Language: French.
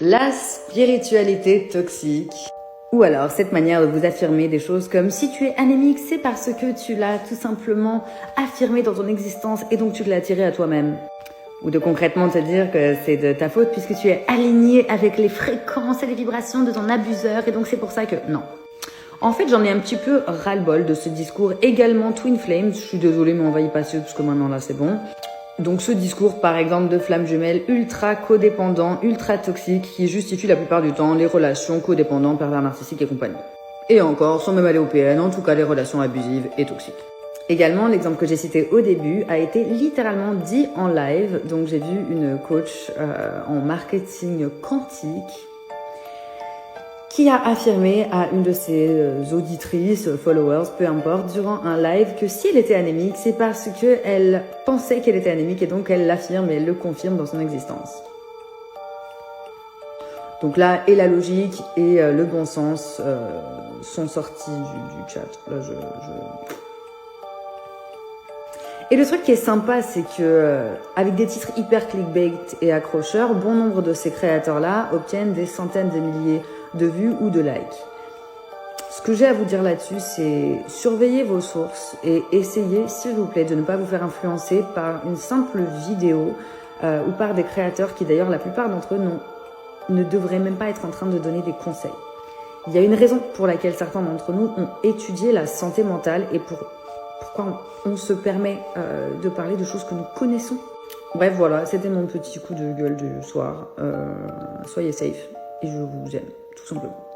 La spiritualité toxique. Ou alors cette manière de vous affirmer des choses comme si tu es anémique, c'est parce que tu l'as tout simplement affirmé dans ton existence et donc tu l'as attiré à toi-même. Ou de concrètement te dire que c'est de ta faute puisque tu es aligné avec les fréquences et les vibrations de ton abuseur et donc c'est pour ça que non. En fait, j'en ai un petit peu ras-le-bol de ce discours également Twin Flames. Je suis désolée, mais on va y passer parce que maintenant là c'est bon. Donc ce discours par exemple de flammes jumelles ultra codépendant, ultra toxique qui justifie la plupart du temps les relations codépendantes, pervers narcissiques et compagnie. Et encore, sans même aller au PN, en tout cas les relations abusives et toxiques. Également, l'exemple que j'ai cité au début a été littéralement dit en live. Donc j'ai vu une coach en marketing quantique qui a affirmé à une de ses auditrices, followers, peu importe, durant un live que si elle était anémique, c'est parce qu'elle pensait qu'elle était anémique et donc elle l'affirme et elle le confirme dans son existence. Donc là, et la logique et le bon sens sont sortis du chat. Là, Et le truc qui est sympa, c'est que avec des titres hyper clickbait et accrocheurs, bon nombre de ces créateurs-là obtiennent des centaines de milliers de vues ou de likes. Ce que j'ai à vous dire là-dessus, c'est surveillez vos sources et essayez, s'il vous plaît, de ne pas vous faire influencer par une simple vidéo ou par des créateurs qui, d'ailleurs, la plupart d'entre eux ne devraient même pas être en train de donner des conseils. Il y a une raison pour laquelle certains d'entre nous ont étudié la santé mentale et pourquoi on se permet de parler de choses que nous connaissons. Bref, voilà, c'était mon petit coup de gueule du soir. Soyez safe et je vous aime, tout simplement.